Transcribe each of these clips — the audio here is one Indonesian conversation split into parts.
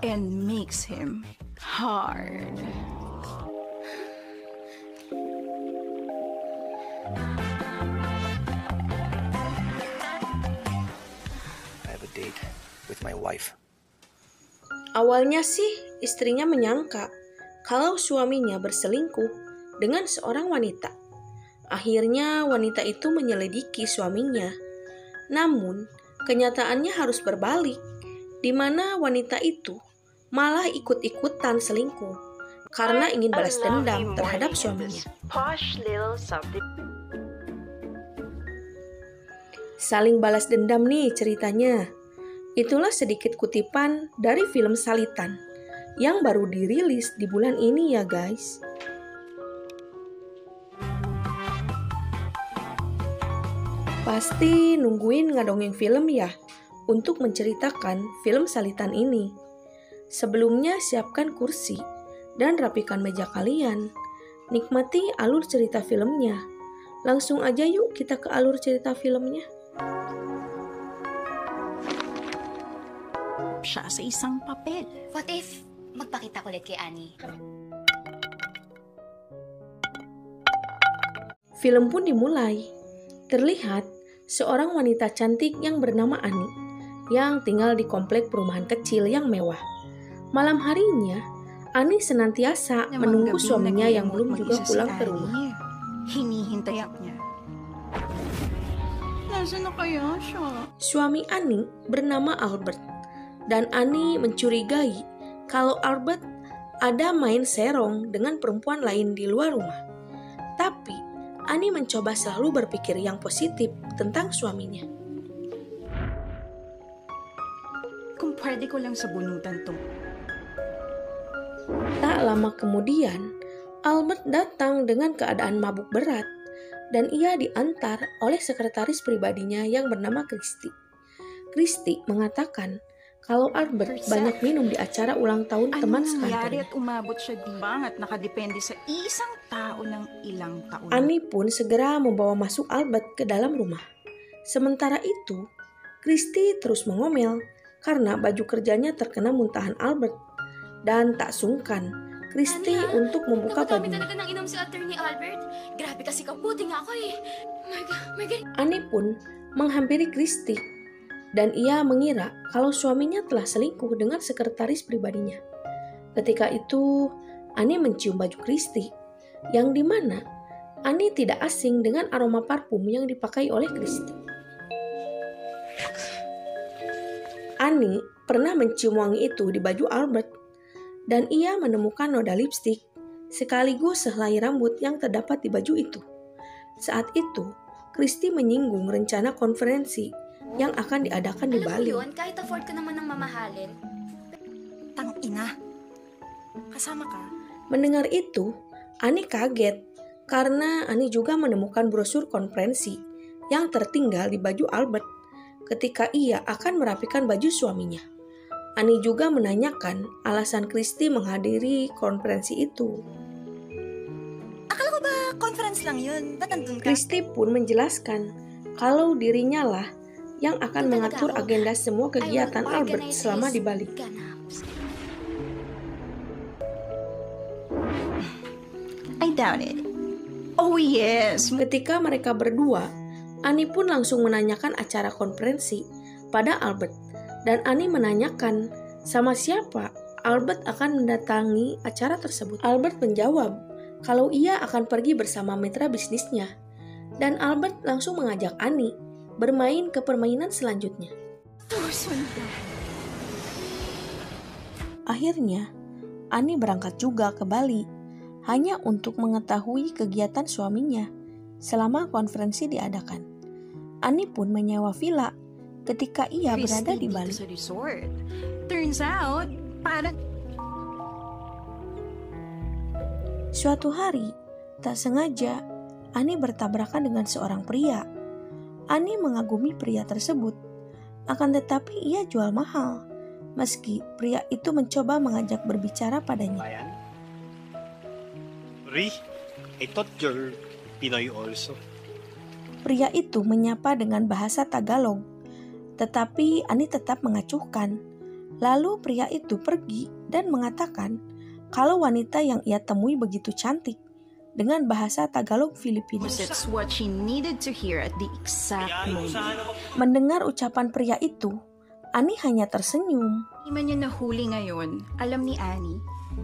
and makes him hard. I have a date with my wife. Awalnya sih istrinya menyangka kalau suaminya berselingkuh dengan seorang wanita. Akhirnya wanita itu menyelidiki suaminya. Namun kenyataannya harus berbalik, di mana wanita itu malah ikut-ikutan selingkuh karena ingin balas dendam terhadap suaminya. Saling balas dendam nih ceritanya. Itulah sedikit kutipan dari film Salitan yang baru dirilis di bulan ini ya guys. Pasti nungguin ngadongeng film ya untuk menceritakan film Salitan ini. Sebelumnya siapkan kursi dan rapikan meja kalian. Nikmati alur cerita filmnya. Langsung aja yuk kita ke alur cerita filmnya. Siya sa isang papel. What if magpakita ko ulit kay Annie? Film pun dimulai. Terlihat seorang wanita cantik yang bernama Ani yang tinggal di komplek perumahan kecil yang mewah. Malam harinya, Ani senantiasa menunggu suaminya yang belum juga pulang ke rumah. Hinihintay niya. Nasaan na kaya siya? Suami Ani bernama Albert, dan Ani mencurigai kalau Albert ada main serong dengan perempuan lain di luar rumah. Tapi Ani mencoba selalu berpikir yang positif tentang suaminya. Kung pwede ko lang sabunutan to. Tak lama kemudian, Albert datang dengan keadaan mabuk berat dan ia diantar oleh sekretaris pribadinya yang bernama Christy. Christy mengatakan kalau Albert banyak minum di acara ulang tahun teman sekantornya. At umabot siya di bangat nakadepende sa isang tao ng ilang taon. Ani pun segera membawa masuk Albert ke dalam rumah. Sementara itu, Christy terus mengomel karena baju kerjanya terkena muntahan Albert dan tak sungkan Christy untuk membuka bajunya. Talaga nang inom si Attorney Albert. Grabe kasi kaputi nga ako eh. My God. Ani pun menghampiri Christy dan ia mengira kalau suaminya telah selingkuh dengan sekretaris pribadinya. Ketika itu, Ani mencium baju Christy, yang dimana Ani tidak asing dengan aroma parfum yang dipakai oleh Christy. Ani pernah mencium wangi itu di baju Albert, dan ia menemukan noda lipstik sekaligus sehelai rambut yang terdapat di baju itu. Saat itu, Christy menyinggung rencana konferensi yang akan diadakan di Bali. Alam mo yun, kahit afford ko naman ng mamahalin. Tangina. Kasama ka? Mendengar itu, Ani kaget karena Ani juga menemukan brosur konferensi yang tertinggal di baju Albert ketika ia akan merapikan baju suaminya. Ani juga menanyakan alasan Christy menghadiri konferensi itu. Akala ko ba conference lang yun? Ba't nandun ka? Christy pun menjelaskan kalau dirinya lah yang akan mengatur agenda semua kegiatan Albert selama di Bali. I doubt it. Oh yes. Ketika mereka berdua, Ani pun langsung menanyakan acara konferensi pada Albert. Dan Ani menanyakan sama siapa Albert akan mendatangi acara tersebut. Albert menjawab kalau ia akan pergi bersama mitra bisnisnya. Dan Albert langsung mengajak Ani bermain ke permainan selanjutnya. Akhirnya, Ani berangkat juga ke Bali hanya untuk mengetahui kegiatan suaminya selama konferensi diadakan. Ani pun menyewa villa ketika ia berada di Bali. Turns out, Suatu hari, tak sengaja, Ani bertabrakan dengan seorang pria. Ani mengagumi pria tersebut, akan tetapi ia jual mahal, meski pria itu mencoba mengajak berbicara padanya. Ri, I thought you're Pinoy also. Pria itu menyapa dengan bahasa Tagalog, tetapi Ani tetap mengacuhkan Lalu pria itu pergi dan mengatakan kalau wanita yang ia temui begitu cantik dengan bahasa Tagalog Filipino. It's what she needed to hear at the exact moment. Mendengar ucapan pria itu, Annie hanya tersenyum. Hindi man niya nahuli ngayon, alam ni Annie,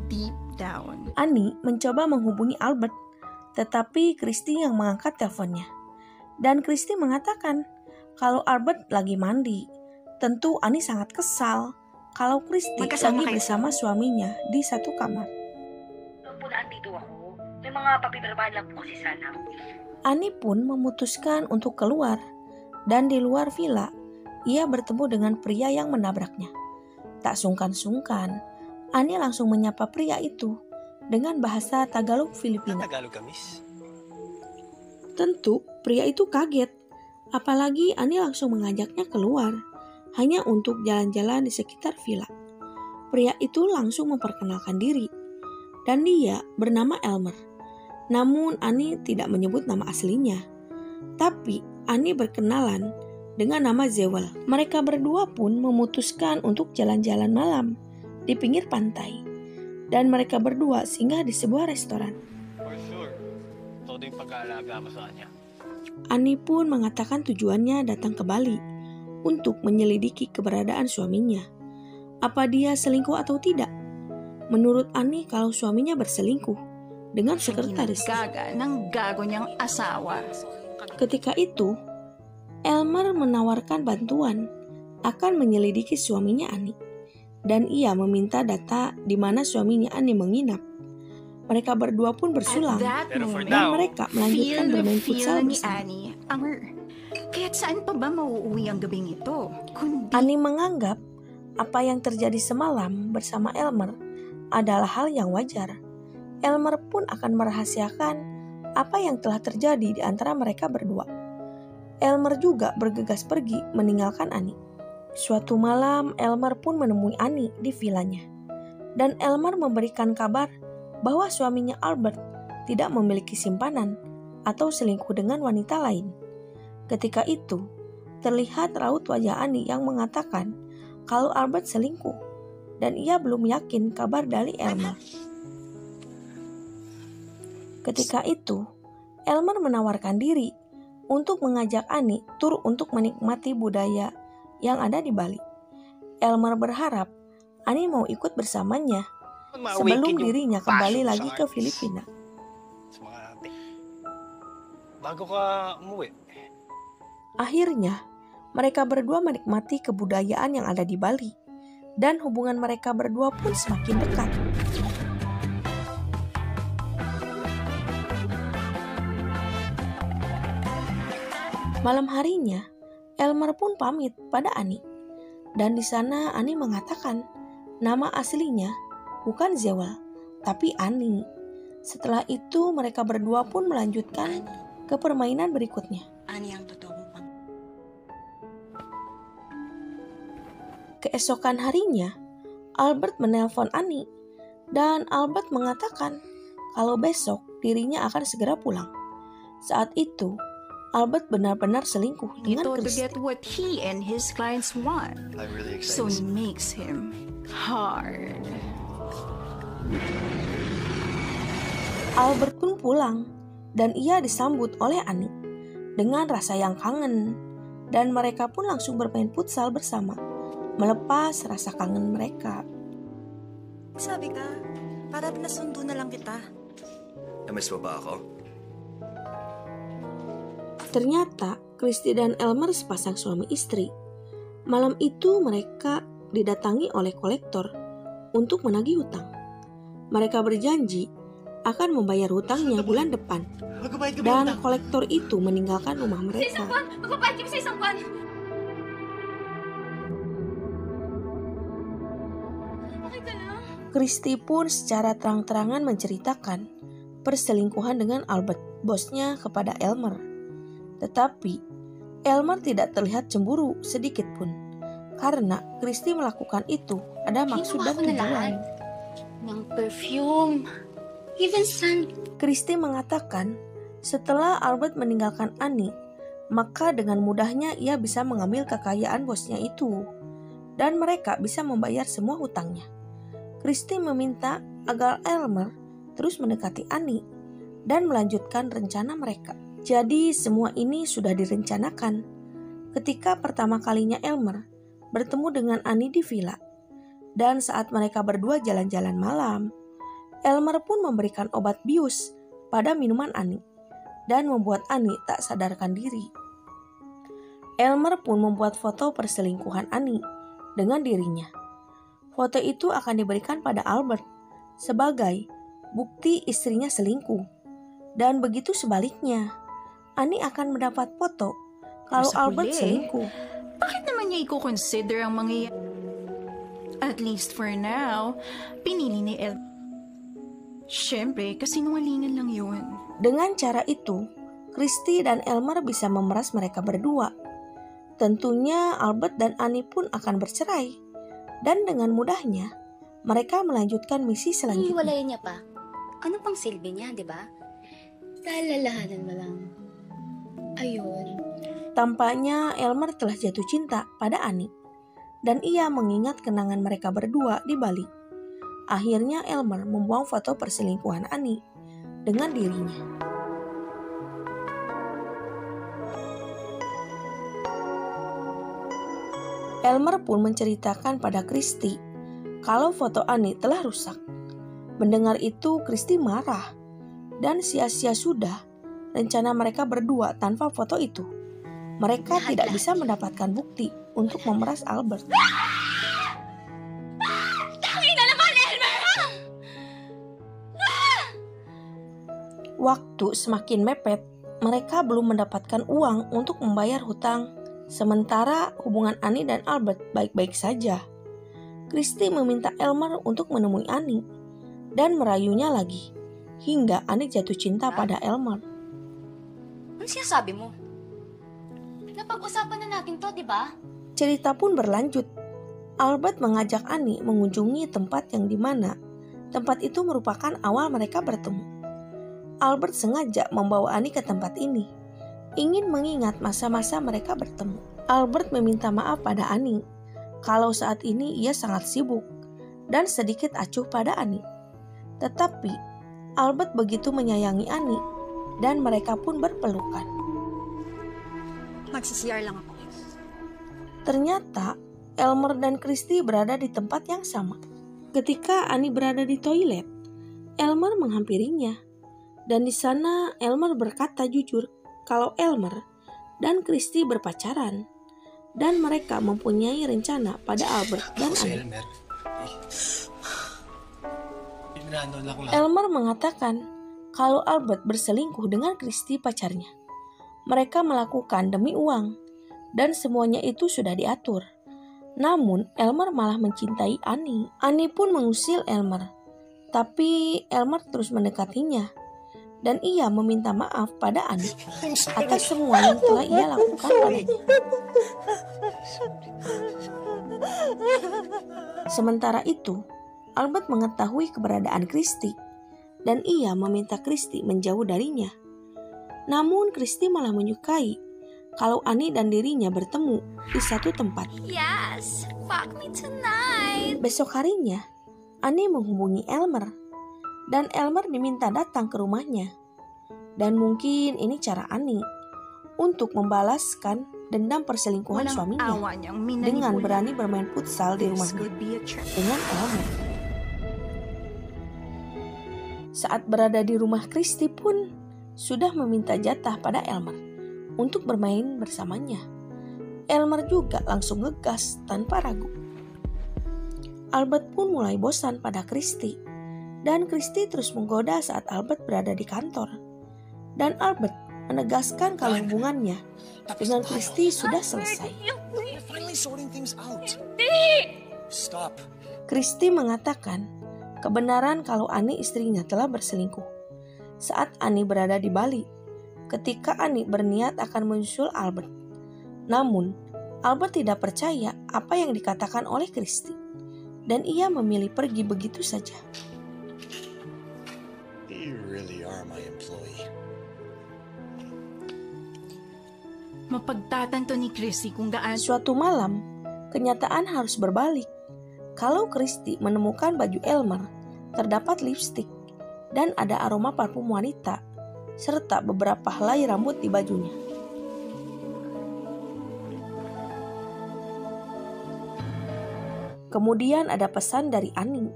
deep down. Annie mencoba menghubungi Albert, tetapi Christy yang mengangkat teleponnya. Dan Christy mengatakan kalau Albert lagi mandi. Tentu Annie sangat kesal kalau Christy Magkasama lagi kayo. bersama suaminya di satu kamar. Doon po nandito ako. May mga papipirmahan lang po kasi sana. Annie pun memutuskan untuk keluar, dan di luar villa, ia bertemu dengan pria yang menabraknya. Tak sungkan-sungkan, Annie langsung menyapa pria itu dengan bahasa Tagalog Filipina. Tagalog ka, miss? Tentu, pria itu kaget, apalagi Annie langsung mengajaknya keluar, hanya untuk jalan-jalan di sekitar villa. Pria itu langsung memperkenalkan diri, dan dia bernama Elmer. Namun Annie tidak menyebut nama aslinya, tapi Annie berkenalan dengan nama Zewel. Mereka berdua pun memutuskan untuk jalan-jalan malam di pinggir pantai, dan mereka berdua singgah di sebuah restoran. For sure. Todo yung pag-aalaga mo sa kanya. Annie pun mengatakan tujuannya datang ke Bali untuk menyelidiki keberadaan suaminya. Apa dia selingkuh atau tidak? Menurut Annie kalau suaminya berselingkuh dengan sekretaris. Gaga ng gago niyang asawa. Ketika itu, Elmer menawarkan bantuan akan menyelidiki suaminya Annie, dan ia meminta data di mana suaminya Annie menginap. Mereka berdua pun bersulang, At that Pero for moment, dan now, mereka melanjutkan bermain futsal ni bersama. Annie ang kaya't saan pa ba mauuwi ang gabing ito? Kundi Annie menganggap apa yang terjadi semalam bersama Elmer adalah hal yang wajar. Elmer pun akan merahasiakan apa yang telah terjadi di antara mereka berdua. Elmer juga bergegas pergi meninggalkan Annie. Suatu malam Elmer pun menemui Annie di vilanya. Dan Elmer memberikan kabar bahwa suaminya Albert tidak memiliki simpanan atau selingkuh dengan wanita lain. Ketika itu, terlihat raut wajah Annie yang mengatakan kalau Albert selingkuh, dan ia belum yakin kabar dari Elmer. Ketika itu, Elmer menawarkan diri untuk mengajak Annie tur untuk menikmati budaya yang ada di Bali. Elmer berharap Annie mau ikut bersamanya sebelum dirinya kembali lagi ke Filipina. Sa mga ate. Bago ka umuwi. Akhirnya, mereka berdua menikmati kebudayaan yang ada di Bali, dan hubungan mereka berdua pun semakin dekat. Malam harinya, Elmer pun pamit pada Annie, dan di sana Annie mengatakan nama aslinya bukan Zewel, tapi Annie. Setelah itu, mereka berdua pun melanjutkan ke permainan berikutnya. Ani ang totoo pang. Keesokan harinya, Albert menelpon Annie, dan Albert mengatakan kalau besok dirinya akan segera pulang. Saat itu, Albert benar-benar selingkuh dengan ito to Christy. get what he and his clients want. I'm really So excited. makes him hard. Albert pun pulang, dan ia disambut oleh Annie dengan rasa yang kangen, dan mereka pun langsung bermain futsal bersama, melepas rasa kangen mereka. Sabi ka, para nasundo na lang kita. Namiss mo ba ako? Ternyata Christy dan Elmer sepasang suami istri. Malam itu mereka didatangi oleh kolektor untuk menagih hutang. Mereka berjanji akan membayar hutangnya bulan depan, Magbabayad ka ba ng dan utang? kolektor itu meninggalkan rumah Sa mereka. isang buwan! Magbabayad kami sa isang buwan! Okay ka lang? Christy pun secara terang-terangan menceritakan perselingkuhan dengan Albert, bosnya, kepada Elmer. Tetapi Elmer tidak terlihat cemburu sedikit pun, karena Christy melakukan itu ada maksud Kinuha dan ko na tujuan. lahat. Ng perfume. Even sun. Christy mengatakan setelah Albert meninggalkan Annie, maka dengan mudahnya ia bisa mengambil kekayaan bosnya itu. dan mereka bisa membayar semua hutangnya. Christy meminta agar Elmer terus mendekati Annie dan melanjutkan rencana mereka. Jadi semua ini sudah direncanakan ketika pertama kalinya Elmer bertemu dengan Annie di villa. Dan saat mereka berdua jalan-jalan malam, Elmer pun memberikan obat bius pada minuman Annie dan membuat Annie tak sadarkan diri. Elmer pun membuat foto perselingkuhan Annie dengan dirinya. Foto itu akan diberikan pada Albert sebagai bukti istrinya selingkuh. Dan begitu sebaliknya, Annie akan mendapat foto kalau Sa Albert huli, selingkuh. Bakit naman niya i-consider ang mangyayari? At least for now, pinili ni El. Siyempre, kasinungalingan lang yun. Dengan cara itu, Christy dan Elmer bisa memeras mereka berdua. Tentunya Albert dan Annie pun akan bercerai. Dan dengan mudahnya, mereka melanjutkan misi selanjutnya. Hiwalayan niya pa. Ano pang silbi niya, di ba? Lalalahanan mo lang. Ayun. Tampaknya Elmer telah jatuh cinta pada Annie. Dan ia mengingat kenangan mereka berdua di Bali. Akhirnya Elmer membuang foto perselingkuhan Annie dengan dirinya. Elmer pun menceritakan pada Christy kalau foto Annie telah rusak. Mendengar itu, Christy marah dan sia-sia sudah rencana mereka berdua tanpa foto itu. Mereka tidak bisa mendapatkan bukti untuk memeras Albert. Waktu semakin mepet, mereka belum mendapatkan uang untuk membayar hutang. Sementara hubungan Annie dan Albert baik-baik saja. Christy meminta Elmer untuk menemui Annie dan merayunya lagi, hingga Annie jatuh cinta pada Elmer. Ano sinasabi mo? Napag-usapan na natin to, di ba? Cerita pun berlanjut. Albert mengajak Annie mengunjungi tempat yang dimana tempat itu merupakan awal mereka bertemu. Albert sengaja membawa Annie ke tempat ini, ingin mengingat masa-masa mereka bertemu. Albert meminta maaf pada Annie kalau saat ini ia sangat sibuk dan sedikit acuh pada Annie. Tetapi Albert begitu menyayangi Annie dan mereka pun berpelukan. Magsi-CR lang ako. Ternyata Elmer dan Christy berada di tempat yang sama. Ketika Annie berada di toilet, Elmer menghampirinya. Dan di sana Elmer berkata jujur kalau Elmer dan Christy berpacaran. Dan mereka mempunyai rencana pada Albert dan Ako si Annie. Elmer. Pinanood ako lahat. Elmer mengatakan kalau Albert berselingkuh dengan Christy pacarnya. Mereka melakukan demi uang dan semuanya itu sudah diatur. Namun Elmer malah mencintai Annie. Annie pun mengusir Elmer. Tapi Elmer terus mendekatinya. Dan ia meminta maaf pada Annie atas semua yang telah ia lakukan padanya. Sementara itu, Albert mengetahui keberadaan Christy dan ia meminta Christy menjauh darinya. Namun Christy malah menyukai kalau Annie dan dirinya bertemu di satu tempat. Yes! Fuck me tonight! Besok harinya, Annie menghubungi Elmer dan Elmer diminta datang ke rumahnya. Dan mungkin ini cara Annie untuk membalaskan dendam perselingkuhan Walang suaminya awa niyang dengan minanipula. berani bermain futsal di This rumahnya could be a trap. dengan Elmer. Saat berada di rumah, Christy pun sudah meminta jatah pada Elmer untuk bermain bersamanya. Elmer juga langsung ngegas tanpa ragu. Albert pun mulai bosan pada Christy. Dan Christy terus menggoda saat Albert berada di kantor. Dan Albert menegaskan kalau hubungannya dengan Christy sudah selesai. We're finally sorting things out. Stop. Christy mengatakan kebenaran kalau Annie istrinya telah berselingkuh. Saat Annie berada di Bali, ketika Annie berniat akan menyusul Albert. Namun, Albert tidak percaya apa yang dikatakan oleh Christy. Dan ia memilih pergi begitu saja. You really are my employee. Mapagtatanto ni Chrissy kung gaano Suatu malam, kenyataan harus berbalik. Kalau Christy menemukan baju Elmer, terdapat lipstik dan ada aroma parfum wanita, serta beberapa helai rambut di bajunya. Kemudian ada pesan dari Annie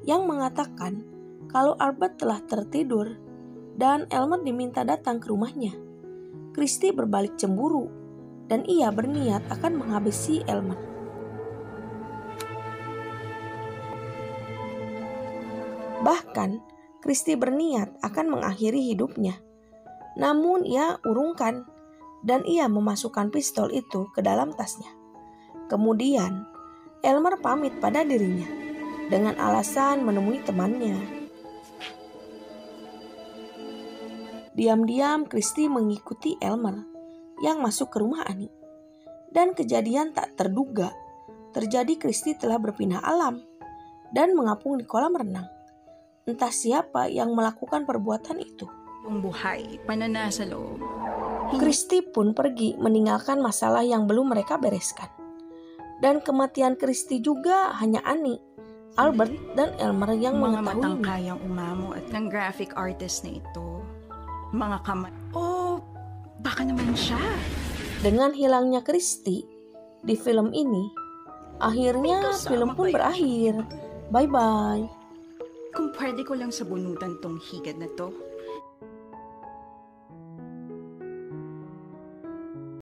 yang mengatakan kalau Albert telah tertidur dan Elmer diminta datang ke rumahnya. Christy berbalik cemburu dan ia berniat akan menghabisi Elmer. Bahkan, Christy berniat akan mengakhiri hidupnya. Namun ia urungkan dan ia memasukkan pistol itu ke dalam tasnya. Kemudian, Elmer pamit pada dirinya dengan alasan menemui temannya. Diam-diam Christy mengikuti Elmer yang masuk ke rumah Annie. Dan kejadian tak terduga terjadi. Christy telah berpindah alam dan mengapung di kolam renang. Entah siapa yang melakukan perbuatan itu. Yung buhay, pananasa loob. Christy pun pergi meninggalkan masalah yang belum mereka bereskan. Dan kematian Christy juga hanya Annie, Albert, dan Elmer yang mga mengetahuinya. matangkayang umamo at ng graphic artist na ito. Mga kamay. Oh, baka naman siya. Dengan hilangnya Christy di film ini, akhirnya May kasama film pun ba yun? berakhir. Bye-bye. Kung pwede ko lang sabunutan tong higad na to,